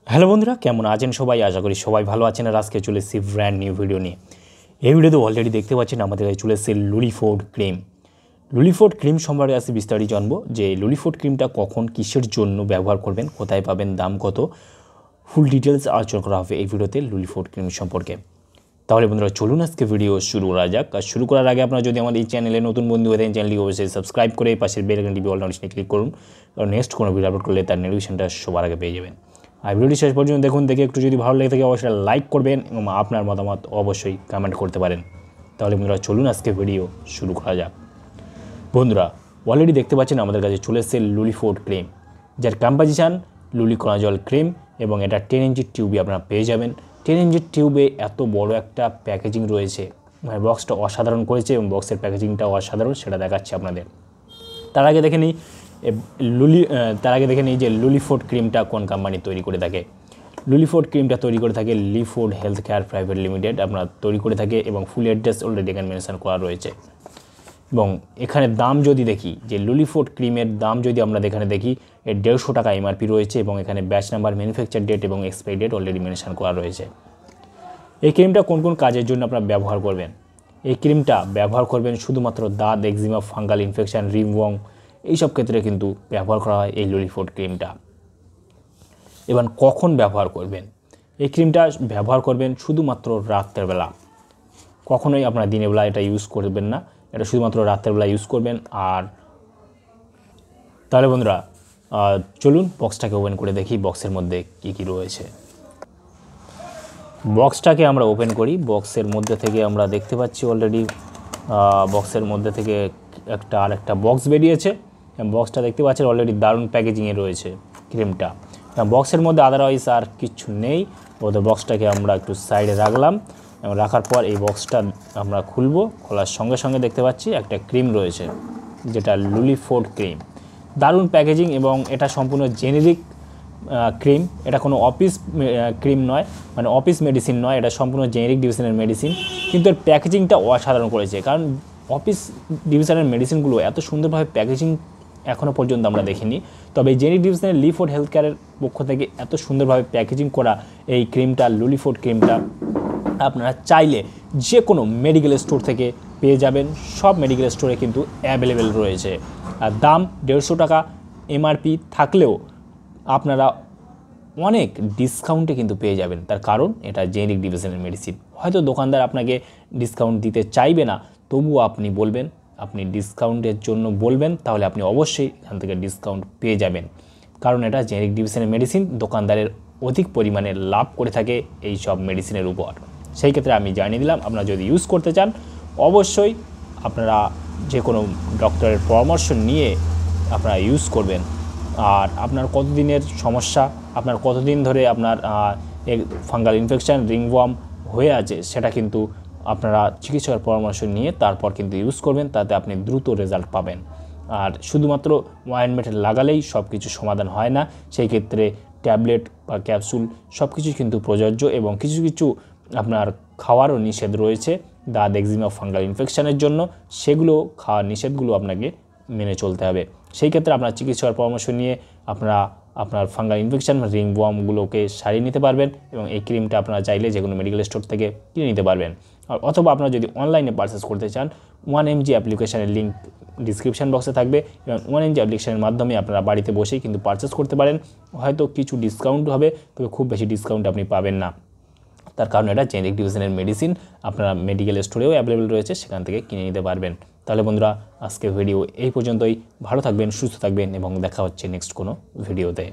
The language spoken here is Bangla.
হ্যালো বন্ধুরা, কেমন আছেন সবাই? আশা করি সবাই ভালো আছেন। আর আজকে চলে এসেছি ব্র্যান্ড নিউ ভিডিও নিয়ে। এই ভিডিওতে অলরেডি দেখতে পাচ্ছেন আমাদের কাছে চলে এসেছে লুলিফোর্ড ক্রিম। লুলিফোর্ড ক্রিম সম্পর্কে আজকে বিস্তারিত জানবো যে লুলিফোর্ড ক্রিমটা কখন কিসের জন্য ব্যবহার করবেন, কোথায় পাবেন, দাম কত, ফুল ডিটেলস আলোচনা করা হবে এই ভিডিওতে লুলিফোর্ড ক্রিম সম্পর্কে। তাহলে বন্ধুরা চলুন আজকে ভিডিও শুরু করা যাক। আর শুরু করার আগে আপনারা যদি আমাদের এই চ্যানেলে নতুন বন্ধু হয়ে থাকেন, চ্যানেলটি অবশ্যই সাবস্ক্রাইব করে পাশের বেল আইকনটি অল নোটিফিকেশনে ক্লিক করুন, কারণ নেক্সট কোনো ভিডিও আপলোড করলে তার নোটিফিকেশনটা সবার আগে পেয়ে যাবেন। আর ভিডিওটি শেষ পর্যন্ত দেখুন, দেখে একটু যদি ভালো লেগে থাকে অবশ্যই লাইক করবেন এবং আপনার মতামত অবশ্যই কমেন্ট করতে পারেন। তাহলে বন্ধুরা চলুন আজকে ভিডিও শুরু করা যাক। বন্ধুরা অলরেডি দেখতে পাচ্ছেন আমাদের কাছে চলে এসেছে লুলিফোর্ড ক্রিম, যার কম্পোজিশন লুলিকোনাজল ক্রিম, এবং এটা 10 ইঞ্চির টিউবে আপনারা পেয়ে যাবেন। 10 ইঞ্চির টিউবে এত বড় একটা প্যাকেজিং রয়েছে, মানে বক্সটা অসাধারণ করেছে এবং বক্সের প্যাকেজিংটা অসাধারণ, সেটা দেখাচ্ছি আপনাদের। তার আগে দেখে নিই যে লুলিফোর্ড ক্রিমটা কোন কোম্পানি তৈরি করে থাকে। লুলিফোর্ড ক্রিমটা তৈরি করে থাকে Leeford health care private limited আপনারা তৈরি করে থাকে, এবং ফুল অ্যাড্রেস অলরেডি এখানে মেনশন করা রয়েছে। এবং এখানে দাম যদি দেখি, যে লুলিফোর্ড ক্রিমের দাম যদি আমরা এখানে দেখি, এর 150 টাকা এমআরপি রয়েছে, এবং এখানে ব্যাচ নাম্বার, ম্যানুফ্যাকচার ডেট এবং এক্সপায়ারি ডেট অলরেডি মেনশন করা রয়েছে। এই ক্রিমটা কোন কোন কাজের জন্য আপনারা ব্যবহার করবেন? এই ক্রিমটা ব্যবহার করবেন শুধুমাত্র দাঁত, এক্সিমা, ফাঙ্গাল ইনফেকশন, রিংওয়ার্ম, এইসব ক্ষেত্রে কিন্তু ব্যবহার করা হয় এই লুলিফোর্ড ক্রিমটা। এবার কখন ব্যবহার করবেন? এই ক্রিমটা ব্যবহার করবেন শুধুমাত্র রাত্রেবেলা, কখনোই আপনারা দিনের বেলা এটা ইউজ করবেন না, এটা শুধুমাত্র রাত্রেবেলা ইউজ করবেন। আর তাহলে বন্ধুরা চলুন বক্সটাকে ওপেন করে দেখি বক্সের মধ্যে কী কী রয়েছে। বক্সটাকে আমরা ওপেন করি। বক্সের মধ্যে থেকে আমরা দেখতে পাচ্ছি অলরেডি বক্সের মধ্যে থেকে আরেকটা বক্স বেরিয়েছে। বক্সটা দেখতে পাচ্ছেন অলরেডি দারুণ প্যাকেজিংয়ে রয়েছে ক্রিমটা। বক্সের মধ্যে আদারওয়াইজ আর কিছু নেই। ওদের বক্সটাকে আমরা একটু সাইডে রাখলাম, এবং রাখার পর এই বক্সটা আমরা খুলব। খোলার সঙ্গে সঙ্গে দেখতে পাচ্ছি একটা ক্রিম রয়েছে, যেটা লুলিফোর্ড ক্রিম। দারুণ প্যাকেজিং, এবং এটা সম্পূর্ণ জেনেরিক ক্রিম। এটা কোনো অফিস ক্রিম নয়, মানে অফিস মেডিসিন নয়, এটা সম্পূর্ণ জেনেরিক ডিভিশনের মেডিসিন। কিন্তু এর প্যাকেজিংটা অসাধারণ করেছে, কারণ অফিস ডিভিশনের মেডিসিনগুলো এত সুন্দরভাবে প্যাকেজিং এখনও পর্যন্ত আমরা দেখিনি। তবে জেনেরিক ডিভিশনের লিফোর্ড হেলথ কেয়ারের পক্ষ থেকে এত সুন্দরভাবে প্যাকেজিং করা এই ক্রিমটা, লুলিফোর্ড ক্রিমটা আপনারা চাইলে যে কোনো মেডিকেল স্টোর থেকে পেয়ে যাবেন। সব মেডিকেল স্টোরে কিন্তু অ্যাভেলেবেল রয়েছে। আর দাম 150 টাকা এমআরপি থাকলেও আপনারা অনেক ডিসকাউন্টে কিন্তু পেয়ে যাবেন। তার কারণ এটা জেনেরিক ডিভিশনের মেডিসিন। হয়তো দোকানদার আপনাকে ডিসকাউন্ট দিতে চাইবে না, তবুও আপনি বলবেন, আপনি ডিসকাউন্টের জন্য বলবেন, তাহলে আপনি অবশ্যই এখান থেকে ডিসকাউন্ট পেয়ে যাবেন। কারণ এটা জেনেরিক ডিভিশনের মেডিসিন, দোকানদারের অধিক পরিমাণে লাভ করে থাকে এই সব মেডিসিনের উপর। সেই ক্ষেত্রে আমি জানিয়ে দিলাম, আপনারা যদি ইউজ করতে চান অবশ্যই আপনারা যে কোনো ডক্টরের পরামর্শ নিয়ে আপনারা ইউজ করবেন। আর আপনার কতদিনের সমস্যা, আপনার কতদিন ধরে আপনার ফাঙ্গাল ইনফেকশান, রিংওয়ার্ম হয়ে আছে, সেটা কিন্তু আপনারা চিকিৎসকের পরামর্শ নিয়ে তারপর কিন্তু ইউজ করবেন, তাতে আপনি দ্রুত রেজাল্ট পাবেন। আর শুধুমাত্র অয়েন্টমেন্ট লাগালেই সব কিছু সমাধান হয় না, সেই ক্ষেত্রে ট্যাবলেট বা ক্যাপসুল সব কিছু কিন্তু প্রযোজ্য, এবং কিছু কিছু আপনার খাওয়ারও নিষেধ রয়েছে দাঁত, এক্সিমা, ফাঙ্গাল ইনফেকশানের জন্য। সেগুলো খাওয়ার নিষেধগুলো আপনাকে মেনে চলতে হবে। সেই ক্ষেত্রে আপনার চিকিৎসকের পরামর্শ নিয়ে আপনার ফাঙ্গাল ইনফেকশান, রিংওয়ার্মগুলোকে সারিয়ে নিতে পারবেন, এবং এই ক্রিমটা আপনারা চাইলে যে কোনো মেডিকেল স্টোর থেকে কিনে নিতে পারবেন। অথবা আপনারা যদি অনলাইনে পারচেস করতে চান, 1mg অ্যাপ্লিকেশানের লিঙ্ক ডিসক্রিপশান বক্সে থাকবে, এবং 1mg অ্যাপ্লিকেশানের মাধ্যমে আপনারা বাড়িতে বসেই কিন্তু পারচেস করতে পারেন। হয়তো কিছু ডিসকাউন্ট হবে, তবে খুব বেশি ডিসকাউন্ট আপনি পাবেন না। তার কারণ এটা জেনেরিক ডিভিশনের মেডিসিন, আপনারা মেডিকেল স্টোরেও অ্যাভেলেবেল রয়েছে, সেখান থেকে কিনে নিতে পারবেন। তাহলে বন্ধুরা আজকের ভিডিও এই পর্যন্তই। ভালো থাকবেন, সুস্থ থাকবেন, এবং দেখা হচ্ছে নেক্সট কোনো ভিডিওতে।